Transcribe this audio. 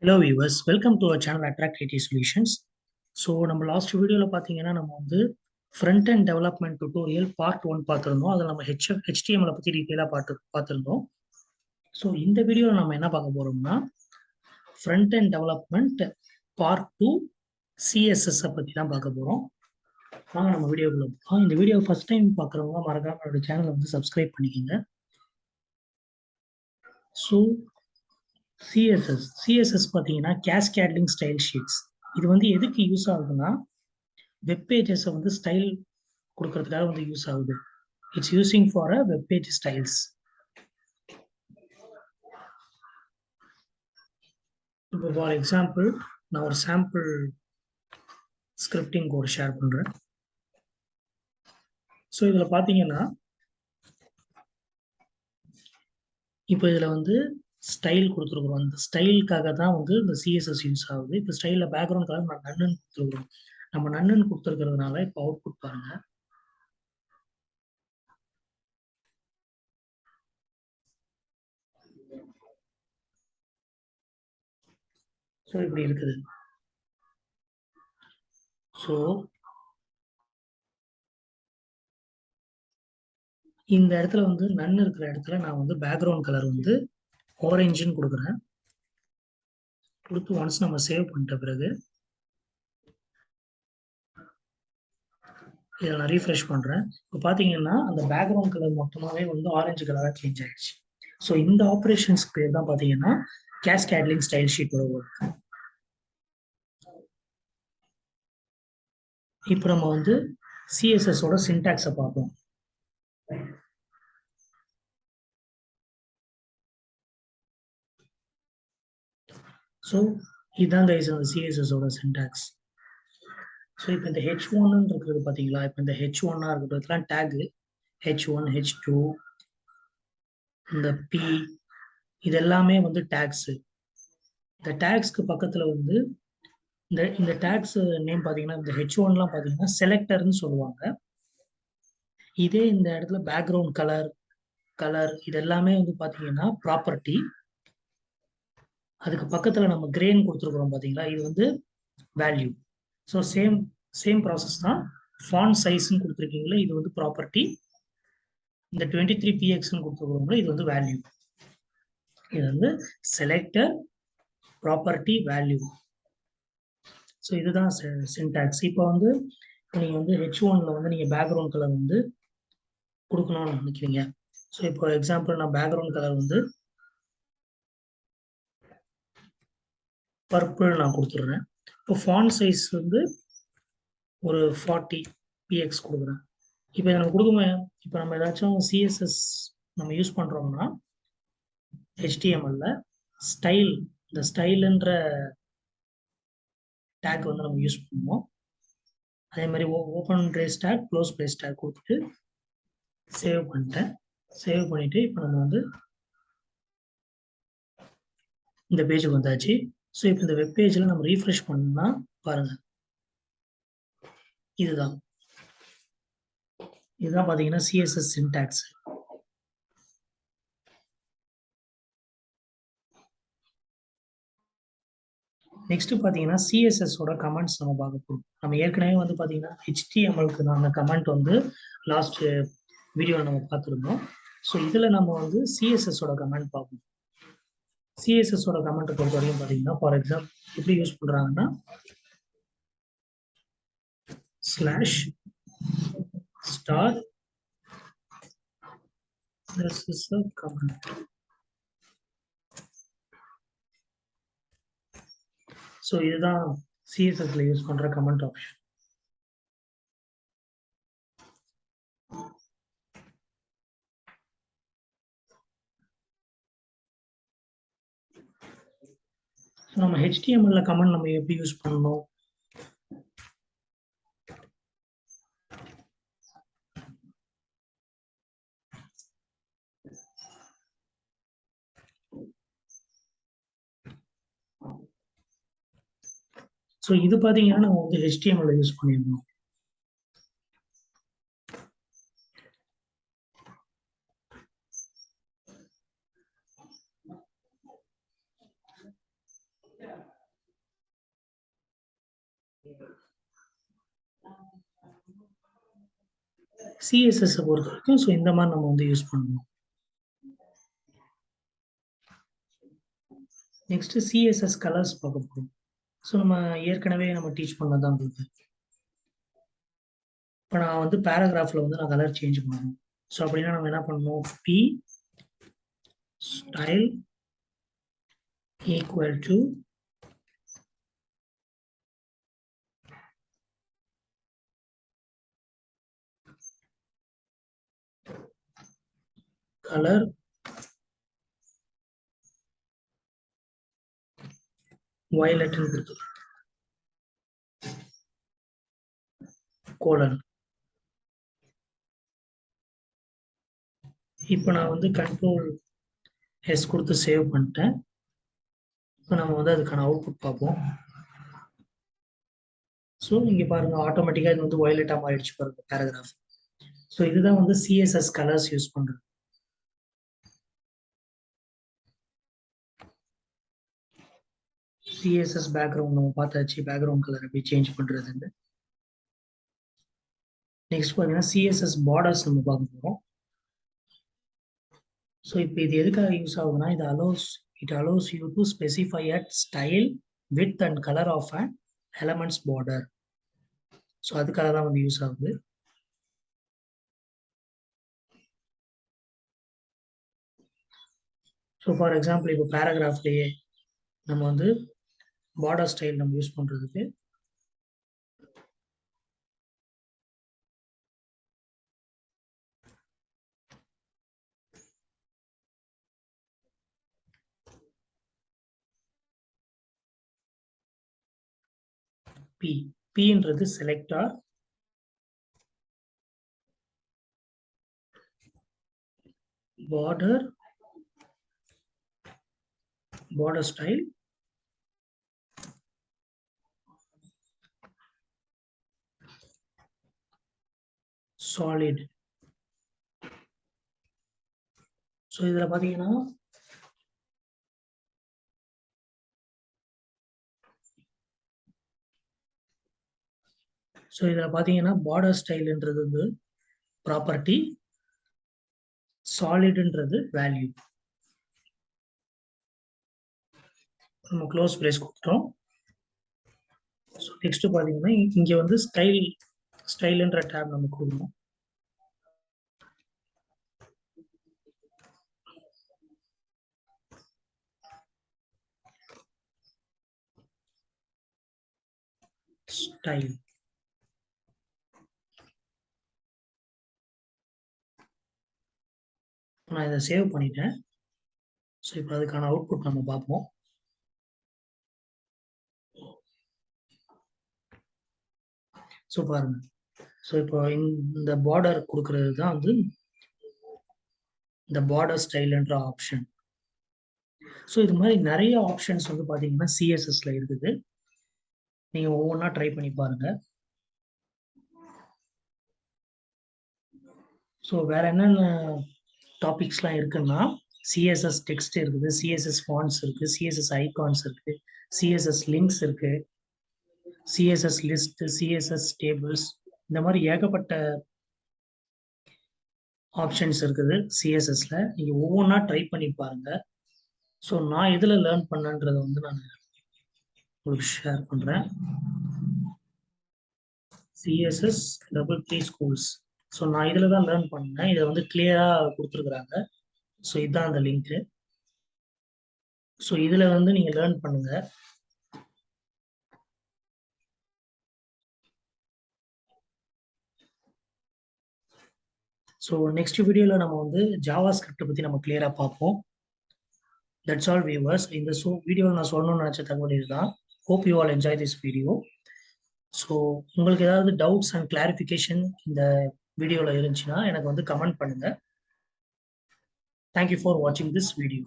Hello viewers, welcome to our channel Attract IT Solutions. So நம்ம last வீடியோவில் பார்த்தீங்கன்னா நம்ம வந்து front and development tutorial part 1 பார்த்துருந்தோம். அதில் நம்ம HTML பற்றி டீட்டெயிலாக பார்த்துருந்தோம். ஸோ இந்த வீடியோவில் நம்ம என்ன பார்க்க போகிறோம்னா front and development part 2 CSS பற்றி தான் பார்க்க போகிறோம். வாங்க நம்ம வீடியோக்குள்ள போகலாம். இந்த வீடியோ ஃபர்ஸ்ட் டைம் பார்க்குறவங்க மறக்காம என்னோட சேனலை வந்து சப்ஸ்கிரைப் பண்ணிக்கோங்க. ஸோ CSS பார்த்தீங்கன்னா Cascading ஸ்டைல் ஷீட்ஸ். இது வந்து எதுக்கு யூஸ் ஆகுதுன்னா வெப் பேஜஸ் வந்து ஸ்டைல் கொடுக்கறதுக்காக வந்து யூஸ் ஆகுது. It's using for a web page styles. இப்போ ஃபார் எக்ஸாம்பிள் நான் ஒரு சாம்பிள் ஸ்கிரிப்டிங் கோட் ஷேர் பண்ணுறேன். ஸோ இதில் பார்த்தீங்கன்னா இப்போ இதில் வந்து ஸ்டைல் கொடுத்துருக்குறோம். அந்த ஸ்டைலுக்காக தான் வந்து இந்த சிஎஸ்எஸ் யூஸ் ஆகுது. இப்போ ஸ்டைலில் பேக்ரவுண்ட் கலர் நான் நன்னுன்னு கொடுத்துருக்குறோம். நம்ம நன்னுன்னு கொடுத்துருக்கிறதுனால இப்போ அவுட்புட் பாருங்க. ஸோ இப்படி இருக்குது. ஸோ இந்த இடத்துல வந்து நன் இருக்கிற இடத்துல நான் வந்து பேக்ரவுண்ட் கலர் வந்து ஆரஞ்சுன்னு கொடுக்குறேன். கொடுத்து ஒன்ஸ் நம்ம சேவ் பண்ணிட்ட பிறகு இதை நான் ரீஃப்ரெஷ் பண்ணுறேன். இப்போ பார்த்தீங்கன்னா அந்த பேக்ரவுண்ட் கலர் மொத்தமாகவே வந்து ஆரஞ்சு கலராக சேஞ்ச் ஆயிடுச்சு. ஸோ இந்த ஆப்ரேஷன்ஸ்க்கு பேர் தான் பார்த்தீங்கன்னா கேஸ்கேட்லிங் ஸ்டைல் ஷீட்டோட ஒர்க். இப்போ நம்ம வந்து சிஎஸ்எஸோட சின்டாக்ஸை பார்ப்போம். ஸோ இதுதான் கைஸ் அந்த சிஎஸ்எஸோட சின்டாக்ஸ். ஸோ இப்போ இந்த H1 இருக்கிறது பார்த்தீங்களா? இப்போ இந்த H1 இருக்கிறதுலாம் டேக் H1, H2, இந்த P இது எல்லாமே வந்து டேக்ஸ். இந்த டேக்ஸ்க்கு பக்கத்தில் வந்து இந்த டேக்ஸ் நேம் பார்த்தீங்கன்னா இந்த H1லாம் பார்த்தீங்கன்னா செலக்டர்னு சொல்லுவாங்க. இதே இந்த இடத்துல பேக்ரவுண்ட் கலர் இது எல்லாமே வந்து பார்த்தீங்கன்னா ப்ராப்பர்ட்டி. அதுக்கு பக்கத்தில் நம்ம கிரேன் கொடுத்துருக்குறோம் பார்த்தீங்களா? இது வந்து வேல்யூ. ஸோ சேம் ப்ராசஸ் தான். ஃபாண்ட் சைஸ்ன்னு கொடுத்துருக்கீங்களா? இது வந்து ப்ராப்பர்ட்டி. இந்த 23pxன்னு கொடுத்துருக்குறோங்களா? இது வந்து வேல்யூ. இது வந்து செலக்டர், ப்ராப்பர்ட்டி, வேல்யூ. ஸோ இதுதான் சின்டாக்ஸ். இப்போ வந்து நீங்கள் வந்து H1ல வந்து நீங்கள் பேக்ரவுண்ட் கலர் வந்து கொடுக்கணும்னு நினைக்கிறீங்க. ஸோ இப்போ எக்ஸாம்பிள் நான் பேக்ரவுண்ட் கலர் வந்து பர்பிள் நான் கொடுத்துட்றேன். இப்போ ஃபாண்ட் சைஸ் வந்து ஒரு 40px கொடுக்குறேன். இப்போ இதை நம்ம கொடுக்கும்போது இப்போ நம்ம ஏதாச்சும் சிஎஸ்எஸ் நம்ம யூஸ் பண்ணுறோம்னா HTMLல ஸ்டைல், இந்த ஸ்டைலுன்ற டேக் வந்து நம்ம யூஸ் பண்ணுவோம். அதே மாதிரி open brace tag, close brace tag கொடுத்துட்டு சேவ் பண்ணிட்டேன். சேவ் பண்ணிட்டு இப்போ நம்ம வந்து இந்த பேஜுக்கு வந்தாச்சு. ஸோ இப்போ இந்த வெப் பேஜில் நம்ம ரீஃப்ரெஷ் பண்ணோம்னா பாருங்க, இதுதான் பார்த்தீங்கன்னா சிஎஸ்எஸ் சின்டாக்ஸ். நெக்ஸ்ட் பார்த்தீங்கன்னா சிஎஸ்எஸோட கமெண்ட்ஸ் நம்ம பார்க்க போகிறோம். நம்ம ஏற்கனவே வந்து பார்த்தீங்கன்னா HTMLக்கு அந்த கமெண்ட் வந்து லாஸ்ட் வீடியோவில் நம்ம பார்த்துருந்தோம். ஸோ இதில் நம்ம வந்து சிஎஸ்எஸோட கமெண்ட் பார்ப்போம். சிஎஸ்எஸோட கமெண்ட்டை பொறுத்த வரைக்கும் பார்த்தீங்கன்னா ஃபார் எக்ஸாம்பிள் எப்படி யூஸ் பண்ணுறாங்கன்னா /* this is a comment. So இதுதான் சிஎஸ்எஸ்ல யூஸ் பண்ற கமெண்ட் ஆப்ஷன். நம்ம HTMLல கமெண்ட் நம்ம எப்படி யூஸ் பண்ணணும்? ஸோ இது பார்த்தீங்கன்னா நம்ம வந்து HTMLல யூஸ் பண்ணிடணும். CSS பொறுத்த வரைக்கும் ஸோ இந்த மாதிரி நம்ம வந்து யூஸ் பண்ணணும். நெக்ஸ்ட் CSS கலர்ஸ் பார்க்க போகிறோம். ஸோ நம்ம ஏற்கனவே நம்ம டீச் பண்ணதான் உங்களுக்கு. இப்போ நான் வந்து பேராகிராஃபில் வந்து நான் கலர் சேஞ்ச் பண்ணணும். ஸோ அப்படின்னா நம்ம என்ன பண்ணணும், P style equal to color violet colon. இப்போ நான் வந்து கண்ட்ரோல் எஸ் கொடுத்து சேவ் பண்ணிட்டேன். இப்போ நம்ம வந்து அதுக்கான அவுட்புட் பார்ப்போம். ஸோ இங்கே பாருங்க, ஆட்டோமேட்டிக்காக இது வந்து வயலட்டாக மாறிடுச்சு பாருங்க பேராகிராஃப். ஸோ இதுதான் வந்து CSS கலர்ஸ் யூஸ் பண்ணுறது. CSS பேக்ரவுண்ட் நம்ம பார்த்தாச்சு, பேக்ரவுண்ட் கலர் எப்படி சேஞ்ச் பண்ணுறதுன்னு. நெக்ஸ்ட் பார்த்தீங்கன்னா CSS பார்டர்ஸ் நம்ம பார்க்க போகிறோம். ஸோ இப்போ இது எதுக்காக யூஸ் ஆகுதுன்னா, it allows you to specify at style, width and color of an elements border. So அதுக்காக தான் வந்து யூஸ் ஆகுது. ஸோ ஃபார் எக்ஸாம்பிள் இப்போ பேராகிராஃப்லேயே நம்ம வந்து பார்டர் ஸ்டைல் நம்ம யூஸ் பண்ணுறதுக்கு Pன்றது selector, border style, solid. So இதில் பார்த்தீங்கன்னா பார்டர் ஸ்டைல்ன்றது வந்து ப்ராப்பர்ட்டி, சாலிட்ன்றது வேல்யூ. நம்ம க்ளோஸ் பிரேஸ் கொடுத்துட்டோம். ஸோ நெக்ஸ்ட் பார்த்தீங்கன்னா இங்கே வந்து ஸ்டைல்ன்ற டேப் நம்ம கொடுக்கணும். ஸ்டைல். நான் இதை சேவ் பண்ணிட்டேன். ஸோ இப்போ அதுக்கான அவுட்புட் நம்ம பார்ப்போம். ஸோ பாருங்க, ஸோ இப்போ இந்த பார்டர் கொடுக்கறது தான் வந்து இந்த பார்டர் ஸ்டைல்ன்ற ஆப்ஷன். ஸோ இது மாதிரி நிறைய ஆப்ஷன்ஸ் வந்து பார்த்தீங்கன்னா CSSல இருக்குது. நீங்கள் ஒவ்வொன்றா ட்ரை பண்ணி பாருங்க. ஸோ வேற என்னென்ன டாபிக்ஸ்லாம் இருக்குன்னா, CSS Text இருக்குது, CSS Fonts இருக்குது, CSS Icons இருக்குது, CSS Links இருக்குது, CSS List, CSS Tables, இந்த மாதிரி ஏகப்பட்ட ஆப்ஷன்ஸ் இருக்குது CSSல. நீங்கள் ஒவ்வொன்றா ட்ரை பண்ணி பாருங்க. ஸோ நான் இதில் லேர்ன் பண்ணன்றதை வந்து நான் உங்களுக்கு ஷேர் பண்ணுறேன். CSS schools. ஸோ நான் இதில் தான் லேர்ன் பண்ணேன். இதை வந்து கிளியராக கொடுத்துருக்குறாங்க. ஸோ இதுதான் அந்த லிங்க்கு. ஸோ இதில் வந்து நீங்கள் லேர்ன் பண்ணுங்க. ஸோ நெக்ஸ்ட் வீடியோவில் நம்ம வந்து ஜாவா ஸ்கிரிப்டை பற்றி நம்ம கிளியராக பார்ப்போம். That's all viewers. இந்த வீடியோவில் நான் சொல்லணும்னு நினச்ச தகவல் இதுதான். Hope you all enjoy this video. So உங்களுக்கு ஏதாவது டவுட்ஸ் அண்ட் கிளாரிஃபிகேஷன் இந்த வீடியோவில் இருந்துச்சுன்னா எனக்கு வந்து கமெண்ட் பண்ணுங்கள். தேங்க்யூ ஃபார் வாட்சிங் திஸ் வீடியோ.